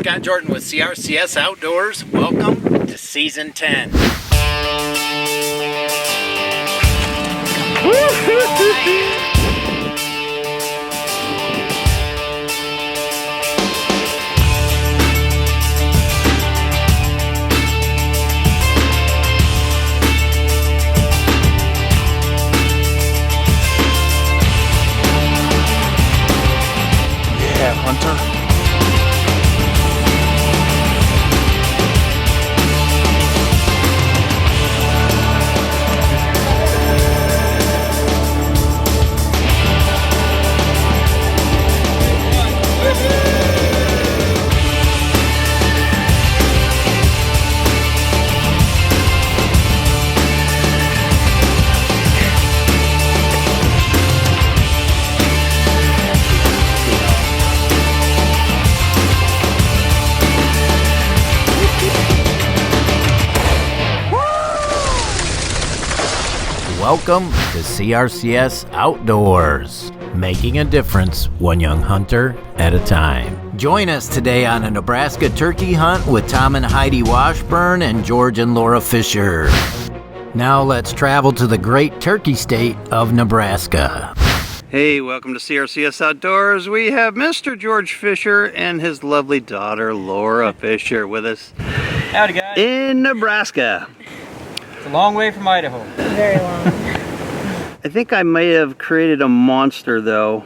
Scott Jordan with CRCS Outdoors. Welcome to Season 10. Yeah, Hunter. Welcome to CRCS Outdoors, making a difference one young hunter at a time. Join us today on a Nebraska turkey hunt with Tom and Heidi Washburn and George and Laura Fischer. Now let's travel to the great turkey state of Nebraska. Hey, welcome to CRCS Outdoors. We have Mr. George Fischer and his lovely daughter Laura Fischer with us. Howdy, guys. In Nebraska. It's a long way from Idaho. Very long. I think I may have created a monster though.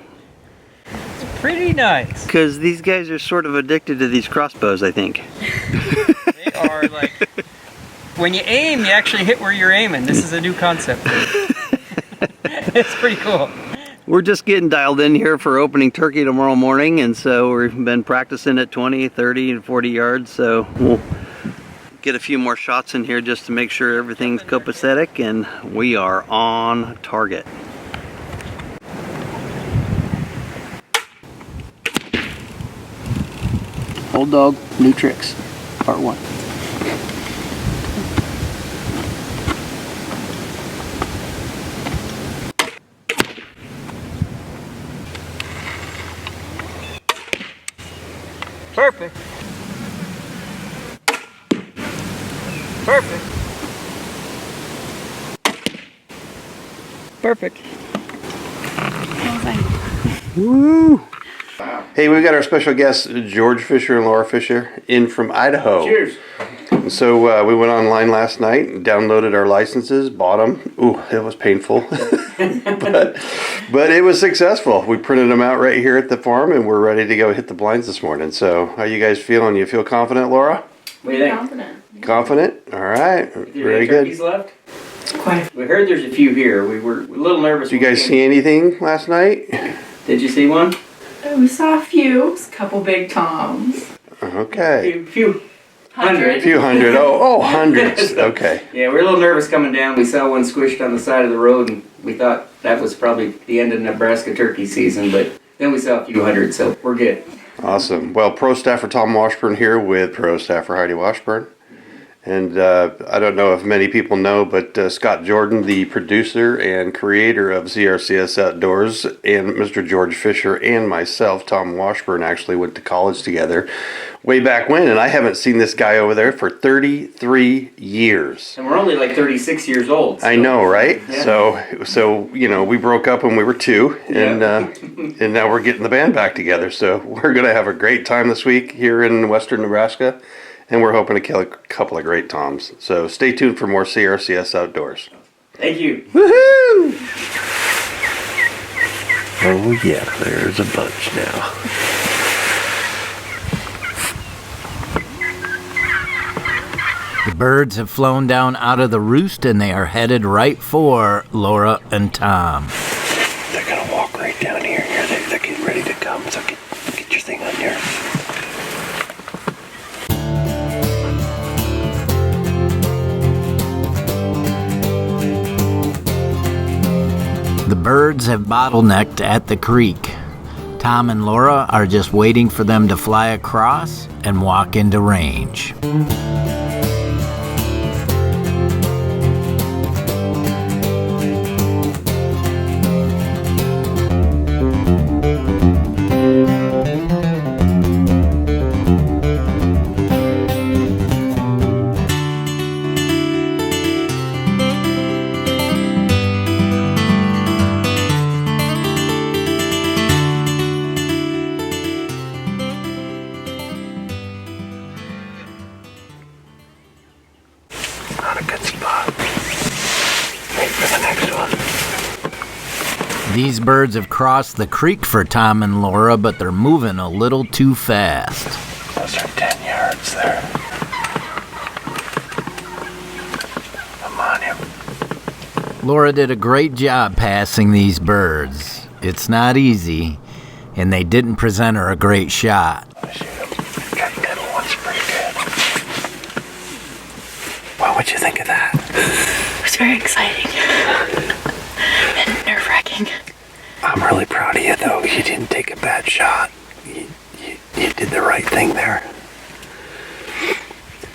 It's pretty nice. Because these guys are sort of addicted to these crossbows, I think. They are like, when you aim, you actually hit where you're aiming. This is a new concept. It's pretty cool. We're just getting dialed in here for opening turkey tomorrow morning, and so we've been practicing at 20, 30, and 40 yards, so we'll get a few more shots in here just to make sure everything's copacetic, and we are on target. Old Dog, New Tricks, Part 1. Perfect. Perfect. Perfect. Woo! Hey, we've got our special guests, George Fischer and Laura Fischer, in from Idaho. Cheers. So we went online last night, downloaded our licenses, bought them. Ooh, it was painful, but it was successful. We printed them out right here at the farm, and we're ready to go hit the blinds this morning. So, how you guys feeling? You feel confident, Laura? What do you think? Confident. Confident? All right, very good. Turkeys left? Quite. We heard there's a few here. We were a little nervous. Did you guys see anything last night? Did you see one? We saw a few. A couple big toms. Okay. A few A hundred. few hundred. Oh, hundreds. Okay. Yeah, we were a little nervous coming down. We saw one squished on the side of the road, and we thought that was probably the end of Nebraska turkey season, but then we saw a few hundred, so we're good. Awesome. Well, Pro Staffer Tom Washburn here with Pro Staffer Heidi Washburn. And I don't know if many people know, but Scott Jordan, the producer and creator of CRCS Outdoors, and Mr. George Fischer and myself, Tom Washburn, actually went to college together way back when. And I haven't seen this guy over there for 33 years. And we're only like 36 years old. So. I know, right? Yeah. So you know, we broke up when we were 2, and and now we're getting the band back together. So we're gonna have a great time this week here in Western Nebraska. And we're hoping to kill a couple of great toms. So stay tuned for more CRCS Outdoors. Thank you. Woohoo! Oh yeah, there's a bunch now. The birds have flown down out of the roost and they are headed right for Laura and Tom. They're gonna walk right down here. They're getting ready to come. So get your thing on here. The birds have bottlenecked at the creek. Tom and Laura are just waiting for them to fly across and walk into range. These birds have crossed the creek for Tom and Laura, but they're moving a little too fast. Those are 10 yards there. Come on, him. Laura did a great job passing these birds. It's not easy, and they didn't present her a great shot. Shoot him. That middle one's pretty good. What'd you think of that? It was very exciting and nerve-wracking. I'm really proud of you, though. You didn't take a bad shot. You did the right thing there.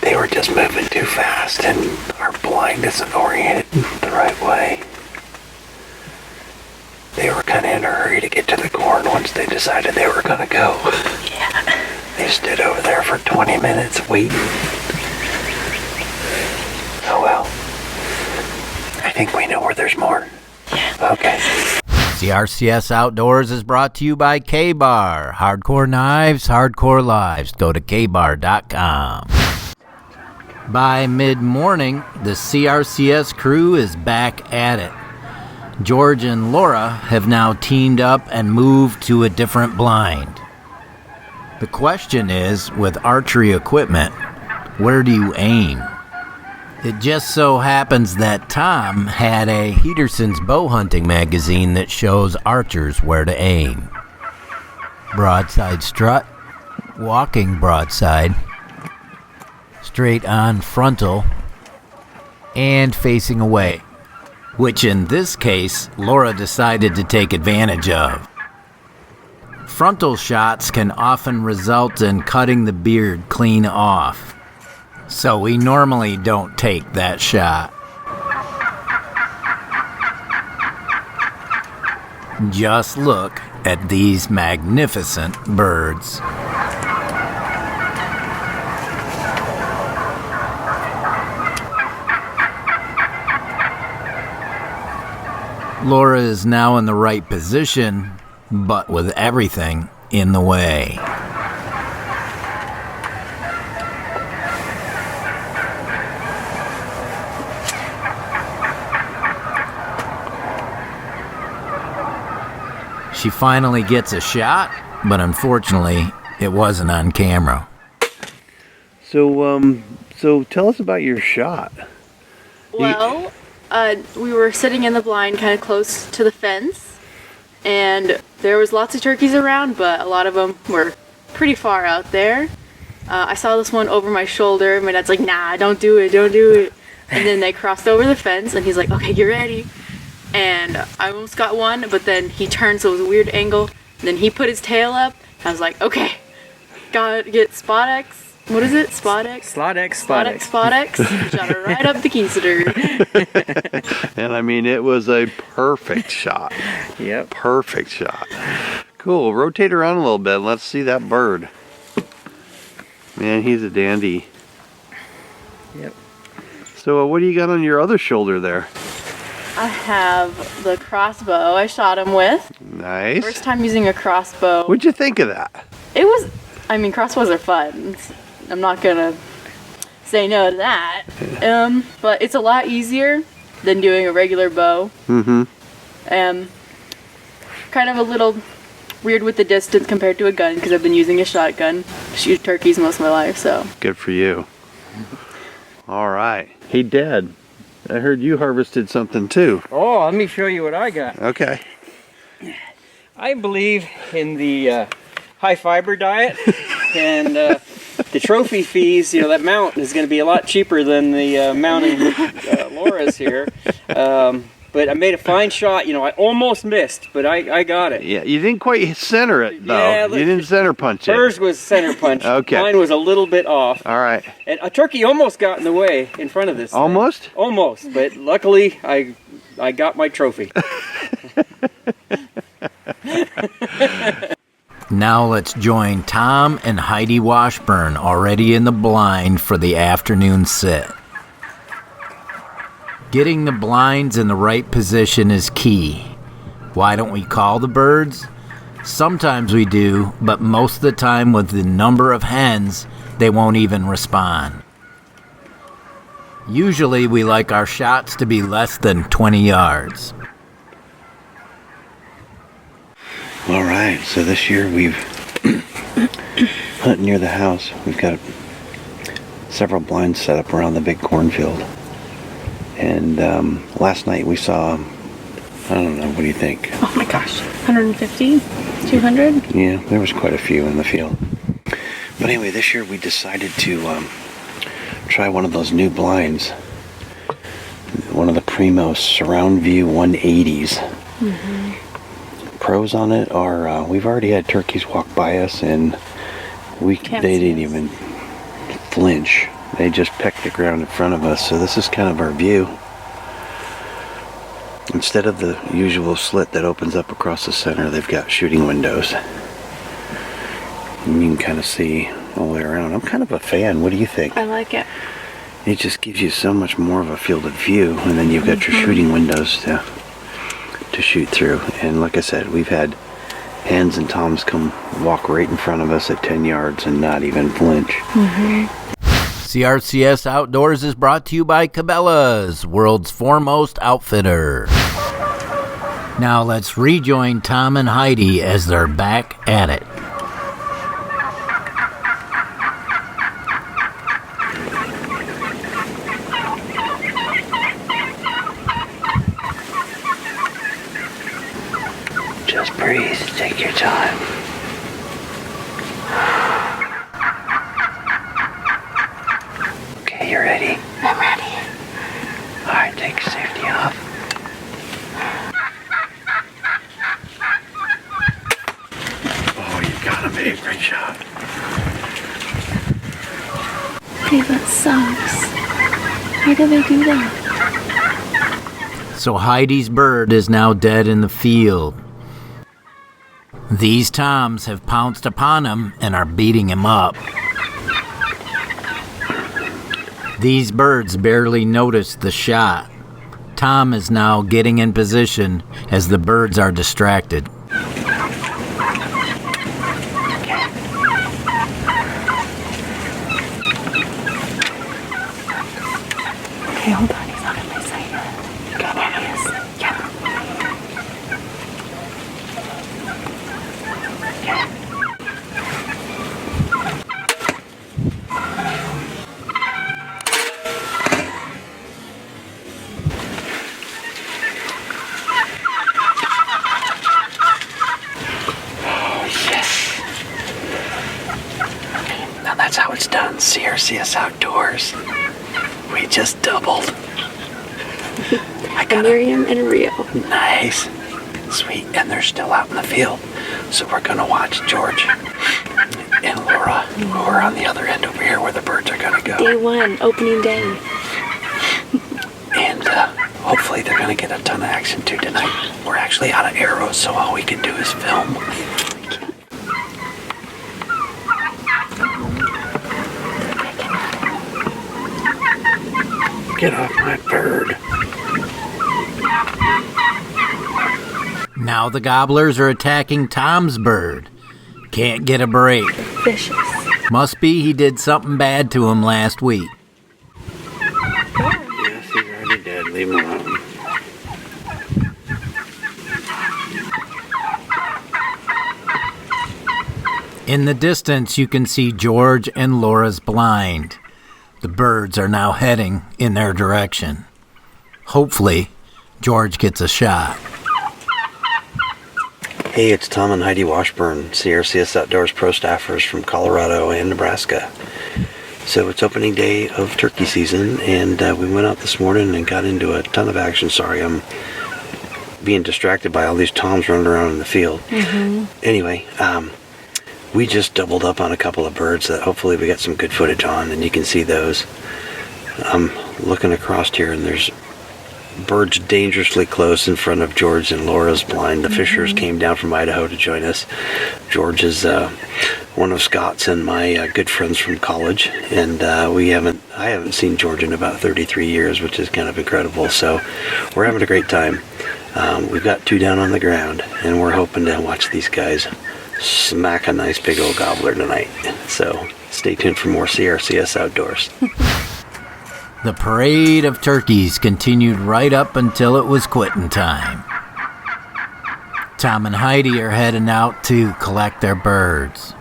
They were just moving too fast, and our blind isn't oriented the right way. They were kind of in a hurry to get to the corn once they decided they were going to go. Yeah. They stood over there for 20 minutes waiting. Oh well. I think we know where there's more. Yeah. Okay. CRCS Outdoors is brought to you by K-Bar. Hardcore knives, hardcore lives. Go to kbar.com. By mid-morning, the CRCS crew is back at it. George and Laura have now teamed up and moved to a different blind. The question is, with archery equipment, where do you aim? It just so happens that Tom had a Peterson's bow hunting magazine that shows archers where to aim. Broadside strut, walking broadside, straight on frontal, and facing away, which in this case, Laura decided to take advantage of. Frontal shots can often result in cutting the beard clean off, so we normally don't take that shot. Just look at these magnificent birds. Laura is now in the right position, but with everything in the way. She finally gets a shot, but unfortunately, it wasn't on camera. So tell us about your shot. Well, we were sitting in the blind kind of close to the fence, and there was lots of turkeys around, but a lot of them were pretty far out there. I saw this one over my shoulder. My dad's like, nah, don't do it. And then they crossed over the fence, and he's like, okay, get ready. And I almost got one, but then he turned, so it was a weird angle. And then he put his tail up. I was like, okay, gotta get Spot X. What is it? Spot X? Slot X. Spot X. Shot it right up the keister. And I mean, it was a perfect shot. Yep. Perfect shot. Cool. Rotate around a little bit. Let's see that bird. Man, he's a dandy. Yep. So what do you got on your other shoulder there? I have the crossbow I shot him with. Nice. First time using a crossbow. What'd you think of that? It was, I mean, crossbows are fun. I'm not gonna say no to that. But it's a lot easier than doing a regular bow. Mm-hmm. Kind of a little weird with the distance compared to a gun because I've been using a shotgun to shoot turkeys most of my life, so. Good for you. All right. Hey, Dad, I heard you harvested something too. Oh, let me show you what I got. Okay. I believe in the high fiber diet, and the trophy fees, that mount is going to be a lot cheaper than the mount in Laura's here. But I made a fine shot. I almost missed, but I got it. Yeah, you didn't quite center it, though. Yeah, you didn't center punch it. Hers was center punch. Okay. Mine was a little bit off. All right. And a turkey almost got in the way in front of this thing. Almost? Almost, but luckily I got my trophy. Now let's join Tom and Heidi Washburn already in the blind for the afternoon sit. Getting the blinds in the right position is key. Why don't we call the birds? Sometimes we do, but most of the time with the number of hens, they won't even respond. Usually we like our shots to be less than 20 yards. All right, so this year we've hunting near the house. We've got several blinds set up around the big cornfield. And last night we saw, I don't know, what do you think? Oh my gosh, 150? 200? Yeah, there was quite a few in the field. But anyway, this year we decided to try one of those new blinds. One of the Primo Surround View 180s. Pros on it are, we've already had turkeys walk by us and they didn't even flinch. They just pecked the ground in front of us. So this is kind of our view. Instead of the usual slit that opens up across the center, they've got shooting windows. And you can kind of see all the way around. I'm kind of a fan. What do you think? I like it. It just gives you so much more of a field of view, and then you've got your shooting windows to shoot through. And like I said, we've had hens and toms come walk right in front of us at 10 yards and not even flinch. CRCS Outdoors is brought to you by Cabela's, world's foremost outfitter. Now let's rejoin Tom and Heidi as they're back at it. Just breathe, take your time. Okay, you ready? I'm ready. Alright, take your safety off. Oh, you got him, babe. Great shot. Hey, that sucks. Why do they do that? So Heidi's bird is now dead in the field. These toms have pounced upon him and are beating him up. These birds barely noticed the shot. Tom is now getting in position as the birds are distracted. Okay, hold on. He's not in my sight yet. Got it. Yeah. Now that's how it's done. CRCS Outdoors. We just doubled. A Miriam and a Rio. Nice. Sweet. And they're still out in the field. So we're going to watch George and Laura, who are on the other end over here where the birds are going to go. Day one, opening day. And hopefully they're going to get a ton of action too tonight. We're actually out of arrows, so all we can do is film. Get off my bird. Now the gobblers are attacking Tom's bird. Can't get a break. Vicious. Must be he did something bad to him last week. Yes, he's already dead. Leave him alone. In the distance, you can see George and Laura's blind. The birds are now heading in their direction. Hopefully, George gets a shot. Hey, it's Tom and Heidi Washburn, CRCS Outdoors pro staffers from Colorado and Nebraska. So it's opening day of turkey season, and we went out this morning and got into a ton of action. Sorry, I'm being distracted by all these toms running around in the field. Anyway, we just doubled up on a couple of birds that hopefully we got some good footage on, and you can see those. I'm looking across here, and there's birds dangerously close in front of George and Laura's blind. The Fischers came down from Idaho to join us. George is one of Scott's and my good friends from college, and I haven't seen George in about 33 years, which is kind of incredible. So we're having a great time. We've got two down on the ground, and we're hoping to watch these guys smack a nice big old gobbler tonight. So stay tuned for more CRCS Outdoors. The parade of turkeys continued right up until it was quitting time. Tom and Heidi are heading out to collect their birds.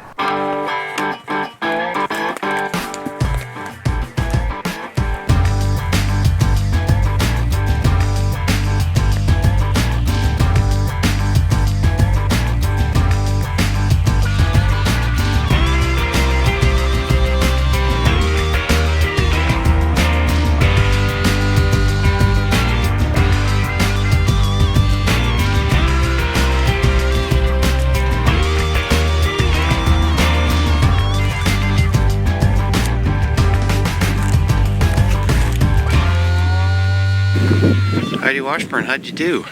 Heidi Washburn, how'd you do? Well,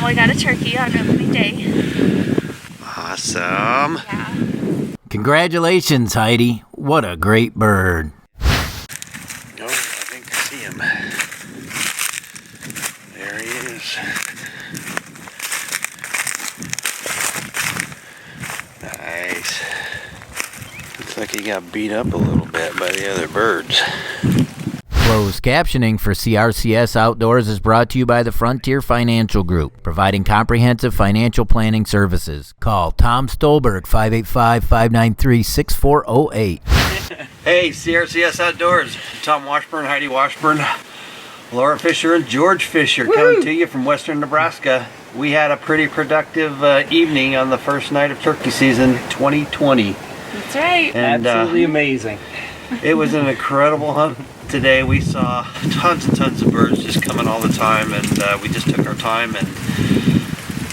I got a turkey on opening day. Awesome. Yeah. Congratulations, Heidi. What a great bird. Oh, I think I see him. There he is. Nice. Looks like he got beat up a little bit by the other birds. Closed captioning for CRCS Outdoors is brought to you by the Frontier Financial Group, providing comprehensive financial planning services. Call Tom Stolberg, 585-593-6408. Hey, CRCS Outdoors. Tom Washburn, Heidi Washburn, Laura Fischer, and George Fischer coming to you from western Nebraska. We had a pretty productive evening on the first night of turkey season 2020. That's right. And Absolutely amazing. it was an incredible hunt today. We saw tons and tons of birds just coming all the time, and we just took our time and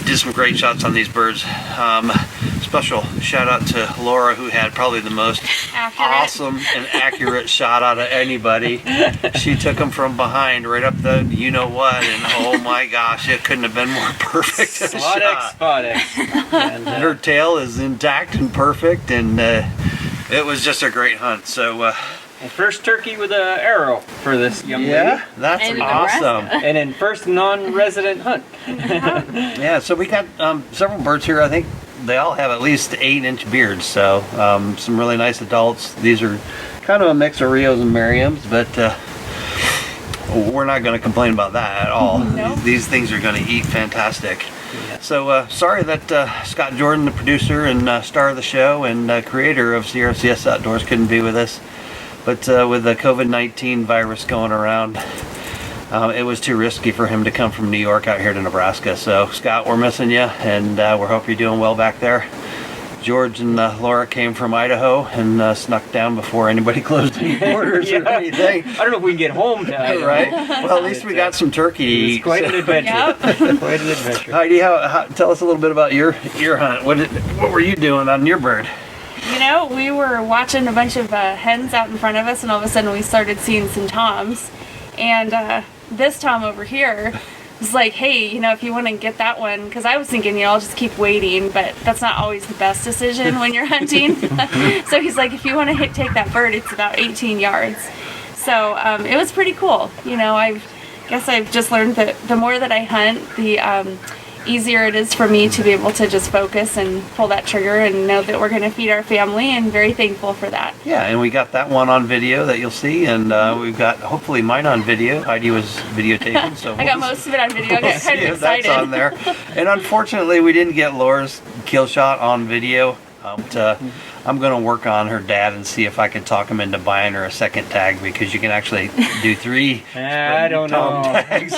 did some great shots on these birds. Special shout out to Laura, who had probably the most awesome and accurate shot out of anybody. She took them from behind right up the you know what, and oh my gosh, it couldn't have been more perfect of a shot. Spot X. And her tail is intact and perfect, and it was just a great hunt. So Well, first turkey with an arrow for this young lady. yeah, that's And awesome. And then first non-resident hunt. Yeah, so we got several birds here. I think they all have at least 8-inch beards, so some really nice adults. These are kind of a mix of Rios and Merriams, but we're not going to complain about that at all. Nope. These things are going to eat fantastic. So sorry that Scott Jordan, the producer and star of the show and creator of CRCS Outdoors, couldn't be with us. But with the COVID-19 virus going around, it was too risky for him to come from New York out here to Nebraska. So Scott, we're missing you, and we hope you're doing well back there. George and Laura came from Idaho and snuck down before anybody closed any borders or anything. I don't know if we can get home to Idaho. Right? Well, at least we got some turkey to eat. It's quite an adventure. Yep. Quite an adventure. Heidi, tell us a little bit about your hunt. What were you doing on your bird? You know, we were watching a bunch of hens out in front of us, and all of a sudden we started seeing some toms. And this tom over here was like, hey, you know, if you want to get that one, because I was thinking, you know, I'll just keep waiting, but that's not always the best decision when you're hunting. So he's like, if you want to take that bird, it's about 18 yards. So it was pretty cool. You know, I guess I've just learned that the more that I hunt, the easier it is for me to be able to just focus and pull that trigger and know that we're going to feed our family, and very thankful for that. Yeah, and we got that one on video that you'll see, and we've got hopefully mine on video. Heidi was videotaping, so I got most of it on video. I we'll got kind see of if that's excited. on there. And unfortunately, we didn't get Laura's kill shot on video. But, I'm going to work on her dad and see if I can talk him into buying her a second tag, because you can actually do 3 I don't Tom know. tags.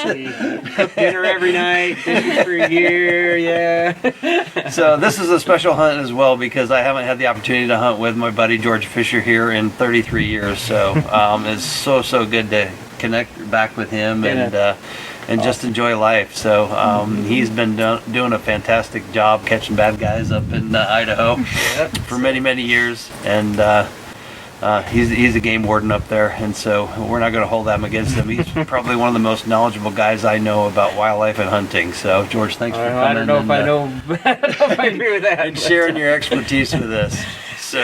Cook dinner every night, dishes for a year, yeah. So this is a special hunt as well, because I haven't had the opportunity to hunt with my buddy George Fischer here in 33 years. So it's so good to connect back with him and just enjoy life. So he's been doing a fantastic job catching bad guys up in Idaho for many years, and he's a game warden up there, and so we're not going to hold that against him. He's probably one of the most knowledgeable guys I know about wildlife and hunting. So George, thanks for coming. I don't know if I know. I don't know if I agree with that. And sharing your expertise with us. So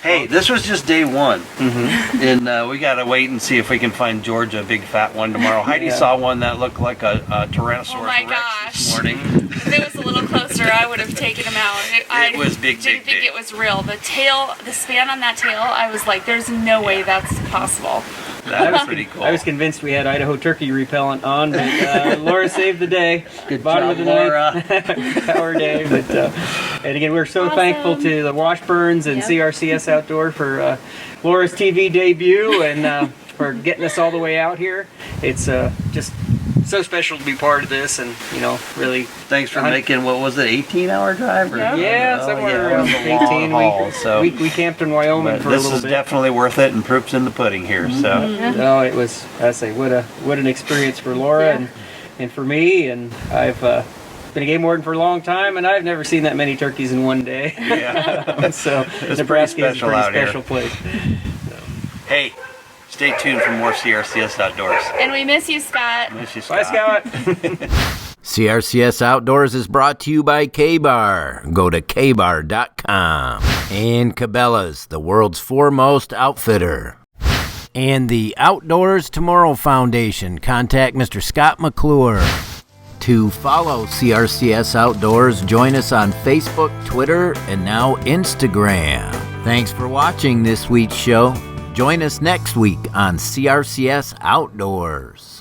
hey, this was just day one, and we gotta wait and see if we can find George a big fat one tomorrow. Heidi saw one that looked like a Tyrannosaurus Oh my Rex gosh. this morning. If it was a little closer, I would have taken him out. I was big, didn't big, think big. it was real. The tail, the span on that tail, I was like, there's no way that's possible. That was pretty cool. I was convinced we had Idaho turkey repellent on, but Laura saved the day. Good Bottom job, of the ninth power day. But and again, we're so thankful to the Washburns and CRCS Outdoor for Laura's TV debut and for getting us all the way out here. It's just so special to be part of this, and really. Thanks for making, what was it, 18-hour drive? Somewhere around 18. We camped in Wyoming for a little bit. This is definitely worth it, and proof's in the pudding here. So. No, it was. I say, what an experience for Laura and for me, and I've been a game warden for a long time, and I've never seen that many turkeys in one day. Yeah. So Nebraska is a pretty special place. Hey. Stay tuned for more CRCS Outdoors. And we miss you, Scott. Miss you, Scott. Bye, Scott. CRCS Outdoors is brought to you by K-Bar. Go to kbar.com. And Cabela's, the world's foremost outfitter. And the Outdoors Tomorrow Foundation. Contact Mr. Scott McClure. To follow CRCS Outdoors, join us on Facebook, Twitter, and now Instagram. Thanks for watching this week's show. Join us next week on CRCS Outdoors.